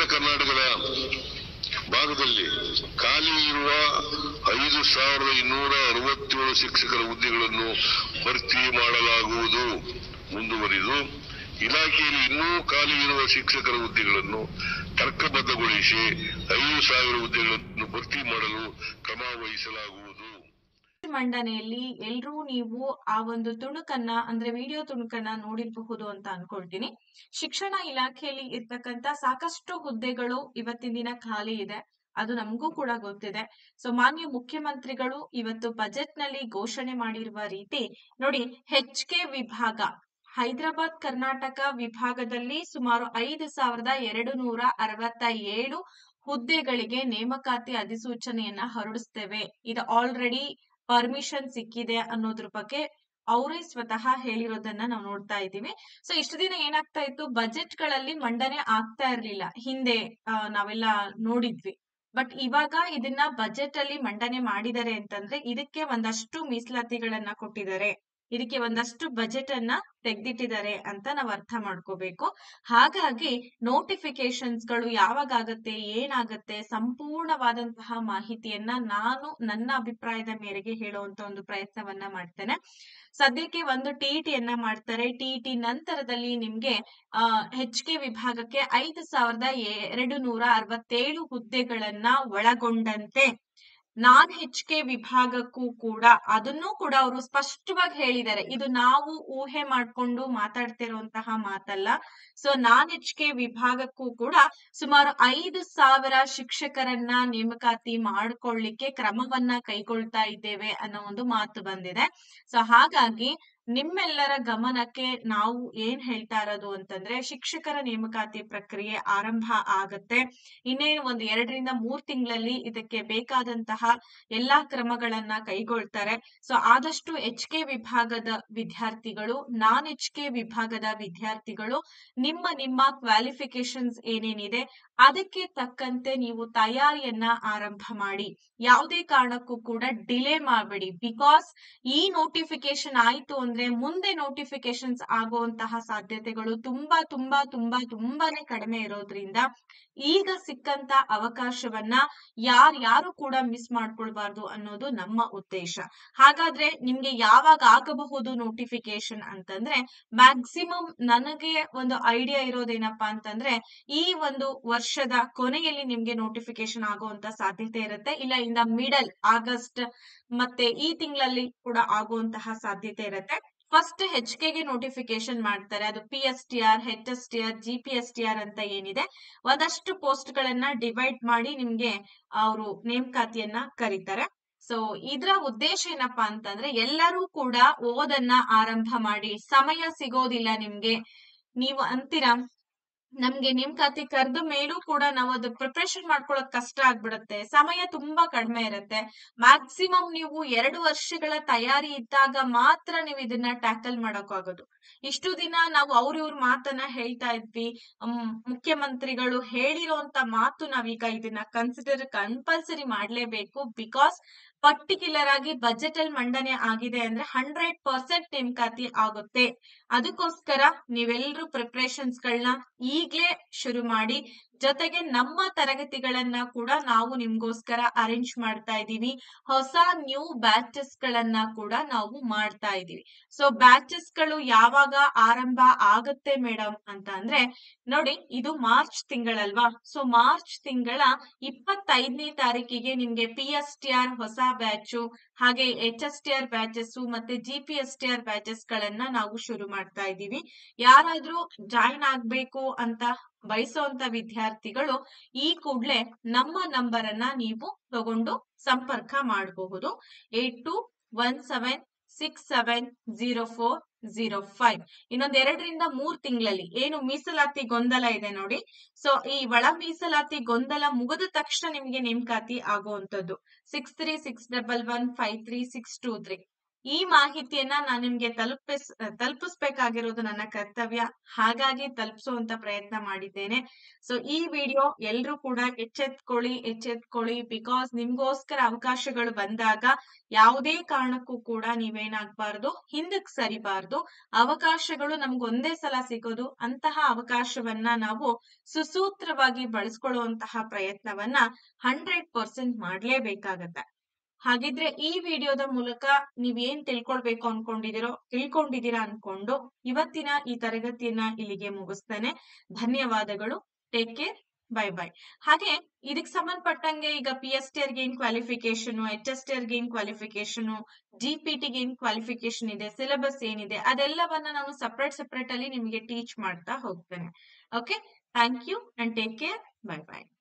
ದಕ್ಷಿಣ ಕರ್ನಾಟಕದ ಭಾಗದಲ್ಲಿ ಖಾಲಿ ಇರುವ 5267 ಶಿಕ್ಷಕರ ಹುದ್ದೆಗಳನ್ನು ಭರ್ತಿ ಮಾಡಲಾಗುವುದು. ಮುಂದುವರಿದು ಇಲಾಖೆಯಲ್ಲಿ ಇನ್ನೂ ಖಾಲಿ ಇರುವ ಶಿಕ್ಷಕರ ಹುದ್ದೆಗಳನ್ನು ತರ್ಕಬದ್ಧಗೊಳಿಸಿ 5000 ಹುದ್ದೆಗಳನ್ನು ಭರ್ತಿ ಮಾಡಲು ಕ್ರಮ ವಹಿಸಲಾಗುವುದು. ಮಂಡನೆಯಲ್ಲಿ ಎಲ್ರೂ ನೀವು ಆ ಒಂದು ತುಣುಕನ್ನ ಅಂದ್ರೆ ವಿಡಿಯೋ ತುಣುಕನ್ನ ನೋಡಿರಬಹುದು ಅಂತ ಅನ್ಕೊಳ್ತೀನಿ. ಶಿಕ್ಷಣ ಇಲಾಖೆಯಲ್ಲಿ ಇರ್ತಕ್ಕಂತ ಸಾಕಷ್ಟು ಹುದ್ದೆಗಳು ಇವತ್ತಿನ ದಿನ ಖಾಲಿ ಇದೆ. ಅದು ನಮಗೂ ಕೂಡ ಗೊತ್ತಿದೆ. ಸೊ ಮಾನ್ಯ ಮುಖ್ಯಮಂತ್ರಿಗಳು ಇವತ್ತು ಬಜೆಟ್ ನಲ್ಲಿ ಘೋಷಣೆ ಮಾಡಿರುವ ರೀತಿ ನೋಡಿ, HK ವಿಭಾಗ ಹೈದರಾಬಾದ್ ಕರ್ನಾಟಕ ವಿಭಾಗದಲ್ಲಿ ಸುಮಾರು 5267 ಹುದ್ದೆಗಳಿಗೆ ನೇಮಕಾತಿ ಅಧಿಸೂಚನೆಯನ್ನ ಹೊರಡಿಸ್ತೇವೆ. ಇದು ಆಲ್ರೆಡಿ ಪರ್ಮಿಷನ್ ಸಿಕ್ಕಿದೆ ಅನ್ನೋದ್ರ ಬಗ್ಗೆ ಅವರೇ ಸ್ವತಃ ಹೇಳಿರೋದನ್ನ ನಾವು ನೋಡ್ತಾ ಇದ್ದೀವಿ. ಸೊ ಇಷ್ಟು ದಿನ ಏನಾಗ್ತಾ ಇತ್ತು, ಬಜೆಟ್ ಗಳಲ್ಲಿ ಮಂಡನೆ ಆಗ್ತಾ ಇರ್ಲಿಲ್ಲ. ಹಿಂದೆ ನಾವೆಲ್ಲ ನೋಡಿದ್ವಿ. ಬಟ್ ಇವಾಗ ಇದನ್ನ ಬಜೆಟ್ ಅಲ್ಲಿ ಮಂಡನೆ ಮಾಡಿದ್ದಾರೆ ಅಂತಂದ್ರೆ ಇದಕ್ಕೆ ಒಂದಷ್ಟು ಮೀಸಲಾತಿಗಳನ್ನ ಕೊಟ್ಟಿದ್ದಾರೆ, ಇದಕ್ಕೆ ಒಂದಷ್ಟು ಬಜೆಟ್ ಅನ್ನ ತೆಗೆದಿಟ್ಟಿದ್ದಾರೆ ಅಂತ ನಾವು ಅರ್ಥ ಮಾಡ್ಕೋಬೇಕು. ಹಾಗಾಗಿ ನೋಟಿಫಿಕೇಶನ್ಸ್ ಗಳು ಯಾವಾಗ ಆಗತ್ತೆ, ಏನಾಗತ್ತೆ, ಸಂಪೂರ್ಣವಾದಂತಹ ಮಾಹಿತಿಯನ್ನ ನಾನು ನನ್ನ ಅಭಿಪ್ರಾಯದ ಮೇರೆಗೆ ಹೇಳುವಂತ ಒಂದು ಪ್ರಯತ್ನವನ್ನ ಮಾಡ್ತೇನೆ. ಸದ್ಯಕ್ಕೆ ಒಂದು TETಯನ್ನ ಮಾಡ್ತಾರೆ. TET ನಂತರದಲ್ಲಿ ನಿಮ್ಗೆ HK ವಿಭಾಗಕ್ಕೆ 5267 ಹುದ್ದೆಗಳನ್ನ ಒಳಗೊಂಡಂತೆ ನಾನ್ HK ವಿಭಾಗಕ್ಕೂ ಕೂಡ ಅದನ್ನೂ ಕೂಡ ಅವರು ಸ್ಪಷ್ಟವಾಗಿ ಹೇಳಿದ್ದಾರೆ. ಇದು ನಾವು ಊಹೆ ಮಾಡ್ಕೊಂಡು ಮಾತಾಡ್ತಿರುವಂತಹ ಮಾತಲ್ಲ. ಸೊ ನಾನ್ HK ವಿಭಾಗಕ್ಕೂ ಕೂಡ ಸುಮಾರು 5000 ಶಿಕ್ಷಕರನ್ನ ನೇಮಕಾತಿ ಮಾಡ್ಕೊಳ್ಳಿಕ್ಕೆ ಕ್ರಮವನ್ನ ಕೈಗೊಳ್ತಾ ಇದ್ದೇವೆ ಅನ್ನೋ ಒಂದು ಮಾತು ಬಂದಿದೆ. ಸೊ ಹಾಗಾಗಿ ನಿಮ್ಮೆಲ್ಲರ ಗಮನಕ್ಕೆ ನಾವು ಏನ್ ಹೇಳ್ತಾ ಇರೋದು ಅಂತಂದ್ರೆ, ಶಿಕ್ಷಕರ ನೇಮಕಾತಿ ಪ್ರಕ್ರಿಯೆ ಆರಂಭ ಆಗತ್ತೆ. ಇನ್ನೇನು ಒಂದು 2 ರಿಂದ 3 ತಿಂಗಳಲ್ಲಿ ಇದಕ್ಕೆ ಬೇಕಾದಂತಹ ಎಲ್ಲಾ ಕ್ರಮಗಳನ್ನ ಕೈಗೊಳ್ತಾರೆ. ಸೊ ಆದಷ್ಟು HK ವಿಭಾಗದ ವಿದ್ಯಾರ್ಥಿಗಳು, ನಾನ್ HK ವಿಭಾಗದ ವಿದ್ಯಾರ್ಥಿಗಳು ನಿಮ್ಮ ಕ್ವಾಲಿಫಿಕೇಶನ್ಸ್ ಏನೇನಿದೆ ಅದಕ್ಕೆ ತಕ್ಕಂತೆ ನೀವು ತಯಾರಿಯನ್ನ ಆರಂಭ ಮಾಡಿ. ಯಾವುದೇ ಕಾರಣಕ್ಕೂ ಕೂಡ ಡಿಲೇ ಮಾಡಬೇಡಿ. ಬಿಕಾಸ್ ಈ ನೋಟಿಫಿಕೇಶನ್ ಆಯ್ತು ಅಂದ್ರೆ ಮುಂದೆ ನೋಟಿಫಿಕೇಶನ್ಸ್ ಆಗುವಂತಹ ಸಾಧ್ಯತೆಗಳು ತುಂಬಾನೇ ಕಡಿಮೆ ಇರೋದ್ರಿಂದ ಈಗ ಸಿಕ್ಕಂತ ಅವಕಾಶವನ್ನ ಯಾರು ಕೂಡ ಮಿಸ್ ಮಾಡ್ಕೊಳ್ಬಾರ್ದು ಅನ್ನೋದು ನಮ್ಮ ಉದ್ದೇಶ. ಹಾಗಾದ್ರೆ ನಿಮ್ಗೆ ಯಾವಾಗ ಆಗಬಹುದು ನೋಟಿಫಿಕೇಶನ್ ಅಂತಂದ್ರೆ, ಮ್ಯಾಕ್ಸಿಮಮ್ ನನಗೆ ಒಂದು ಐಡಿಯಾ ಇರೋದೇನಪ್ಪಾ ಅಂತಂದ್ರೆ ಈ ಒಂದು ವರ್ಷದ ಕೊನೆಯಲ್ಲಿ ನಿಮ್ಗೆ ನೋಟಿಫಿಕೇಶನ್ ಆಗುವಂತ ಸಾಧ್ಯತೆ ಇರುತ್ತೆ. ಇಲ್ಲ ಇನ್ ದ ಮಿಡಲ್ ಆಗಸ್ಟ್ ಮತ್ತೆ ಈ ತಿಂಗಳಲ್ಲಿ ಕೂಡ ಆಗುವಂತಹ ಸಾಧ್ಯತೆ ಇರುತ್ತೆ. ಫಸ್ಟ್ HKಗೆ ನೋಟಿಫಿಕೇಶನ್ ಮಾಡ್ತಾರೆ. ಅದು PSTR, HSTR, GPSTR ಅಂತ ಏನಿದೆ, ಒಂದಷ್ಟು ಪೋಸ್ಟ್ ಗಳನ್ನ ಡಿವೈಡ್ ಮಾಡಿ ನಿಮ್ಗೆ ಅವರು ನೇಮಕಾತಿಯನ್ನ ಕರೀತಾರೆ. ಸೊ ಇದ್ರ ಉದ್ದೇಶ ಏನಪ್ಪಾ ಅಂತಂದ್ರೆ ಎಲ್ಲರೂ ಕೂಡ ಓದನ್ನ ಆರಂಭ ಮಾಡಿ. ಸಮಯ ಸಿಗೋದಿಲ್ಲ ನಿಮ್ಗೆ, ನೀವು ಅಂತೀರಾ ನಮ್ಗೆ ನೇಮಕಾತಿ ಕರೆದ ಮೇಲೂ ಕೂಡ ನಾವು ಅದು ಪ್ರಿಪರೇಷನ್ ಮಾಡ್ಕೊಳ್ಳೋಕ್ ಕಷ್ಟ ಆಗ್ಬಿಡುತ್ತೆ, ಸಮಯ ತುಂಬಾ ಕಡಿಮೆ ಇರುತ್ತೆ. ಮ್ಯಾಕ್ಸಿಮಮ್ ನೀವು 2 ವರ್ಷಗಳ ತಯಾರಿ ಇದ್ದಾಗ ಮಾತ್ರ ನೀವು ಇದನ್ನ ಟ್ಯಾಕಲ್ ಮಾಡೋಕ್ಕಾಗೋದು. ಇಷ್ಟು ದಿನ ನಾವು ಇವ್ರ ಮಾತನ್ನ ಹೇಳ್ತಾ ಇದ್ವಿ. ಮುಖ್ಯಮಂತ್ರಿಗಳು ಹೇಳಿರೋಂತ ಮಾತು ನಾವೀಗ ಇದನ್ನ ಕಂಪಲ್ಸರಿ ಮಾಡ್ಲೇಬೇಕು. ಬಿಕಾಸ್ ಪರ್ಟಿಕ್ಯುಲರ್ ಆಗಿ ಬಜೆಟ್ ಅಲ್ಲಿ ಮಂಡನೆ ಆಗಿದೆ ಅಂದ್ರೆ 100% ನೇಮಕಾತಿ ಆಗುತ್ತೆ. ಅದಕ್ಕೋಸ್ಕರ ನೀವೆಲ್ಲರೂ ಪ್ರಿಪರೇಷನ್ಸ್ ಗಳನ್ನ ಈಗ್ಲೇ ಶುರು ಮಾಡಿ. ಜೊತೆಗೆ ನಮ್ಮ ತರಗತಿಗಳನ್ನ ಕೂಡ ನಾವು ನಿಮ್ಗೋಸ್ಕರ ಅರೇಂಜ್ ಮಾಡ್ತಾ ಇದೀವಿ. ಹೊಸ ನ್ಯೂ ಬ್ಯಾಚಸ್ ಗಳನ್ನ ಕೂಡ ನಾವು ಮಾಡ್ತಾ ಇದೀವಿ. ಸೊ ಬ್ಯಾಚಸ್ ಗಳು ಯಾವಾಗ ಆರಂಭ ಆಗುತ್ತೆ ಮೇಡಮ್ ಅಂತ ಅಂದ್ರೆ, ನೋಡಿ ಇದು ಮಾರ್ಚ್ ತಿಂಗಳಲ್ವಾ. ಸೊ ಮಾರ್ಚ್ ತಿಂಗಳ 25ನೇ ತಾರೀಕಿಗೆ ನಿಮ್ಗೆ PSTR ಹೊಸ ಬ್ಯಾಚು, ಹಾಗೆ HSTR ಬ್ಯಾಚಸ್ ಮತ್ತೆ GPSTR ಬ್ಯಾಚಸ್ ಗಳನ್ನ ನಾವು ಶುರು ಮಾಡ್ತಾ ಇದೀವಿ. ಯಾರಾದ್ರೂ ಜಾಯಿನ್ ಆಗ್ಬೇಕು ಅಂತ ಬಯಸುವಂತ ವಿದ್ಯಾರ್ಥಿಗಳು ಈ ಕೂಡಲೇ ನಮ್ಮ ನಂಬರ್ ಅನ್ನ ನೀವು ತಗೊಂಡು ಸಂಪರ್ಕ ಮಾಡಬಹುದು. 8217670405. ಇನ್ನೊಂದ್ 2 ರಿಂದ 3 ತಿಂಗಳಲ್ಲಿ ಏನು ಮೀಸಲಾತಿ ಗೊಂದಲ ಇದೆ ನೋಡಿ. ಸೊ ಈ ಒಳ ಮೀಸಲಾತಿ ಗೊಂದಲ ಮುಗಿದ ತಕ್ಷಣ ನಿಮ್ಗೆ ನೇಮಕಾತಿ ಆಗುವಂತದ್ದು. 6361153623 ಈ ಮಾಹಿತಿಯನ್ನ ನಾನು ನಿಮ್ಗೆ ತಲುಪಿಸ್ಬೇಕಾಗಿರೋದು ನನ್ನ ಕರ್ತವ್ಯ. ಹಾಗಾಗಿ ತಲುಪಿಸುವಂತ ಪ್ರಯತ್ನ ಮಾಡಿದ್ದೇನೆ. ಸೊ ಈ ವಿಡಿಯೋ ಎಲ್ರೂ ಕೂಡ ಎಚ್ಚೆತ್ಕೊಳ್ಳಿ. ಬಿಕಾಸ್ ನಿಮ್ಗೋಸ್ಕರ ಅವಕಾಶಗಳು ಬಂದಾಗ ಯಾವುದೇ ಕಾರಣಕ್ಕೂ ಕೂಡ ನೀವೇನಾಗಬಾರ್ದು, ಹಿಂದಕ್ಕೆ ಸರಿಬಾರ್ದು. ಅವಕಾಶಗಳು ನಮ್ಗೆ ಒಂದೇ ಸಲ ಸಿಗೋದು. ಅಂತಹ ಅವಕಾಶವನ್ನ ನಾವು ಸುಸೂತ್ರವಾಗಿ ಬಳಸ್ಕೊಳ್ಳುವಂತಹ ಪ್ರಯತ್ನವನ್ನ 100% ಮಾಡ್ಲೇಬೇಕಾಗತ್ತೆ. ಹಾಗಿದ್ರೆ ಈ ವಿಡಿಯೋದ ಮೂಲಕ ನೀವೇನ್ ತಿಳ್ಕೊಂಡಿದ್ದೀರಾ ಅನ್ಕೊಂಡು ಇವತ್ತಿನ ಈ ತರಗತಿಯನ್ನ ಇಲ್ಲಿಗೆ ಮುಗಿಸ್ತೇನೆ. ಧನ್ಯವಾದಗಳು. Take care. ಬೈ. ಹಾಗೆ ಇದಕ್ಕೆ ಸಂಬಂಧಪಟ್ಟಂಗೆ ಈಗ PSTR ಗೆ ಏನ್ ಕ್ವಾಲಿಫಿಕೇಶನ್, HSTR ಗೆ ಏನ್ ಕ್ವಾಲಿಫಿಕೇಶನ್, GPT ಗೆ ಏನ್ ಕ್ವಾಲಿಫಿಕೇಶನ್ ಇದೆ, ಸಿಲೆಬಸ್ ಏನಿದೆ, ಅದೆಲ್ಲವನ್ನ ನಾನು ಸಪರೇಟ್ ಅಲ್ಲಿ ನಿಮಗೆ ಟೀಚ್ ಮಾಡ್ತಾ ಹೋಗ್ತೇನೆ. Okay, thank you and take care. By.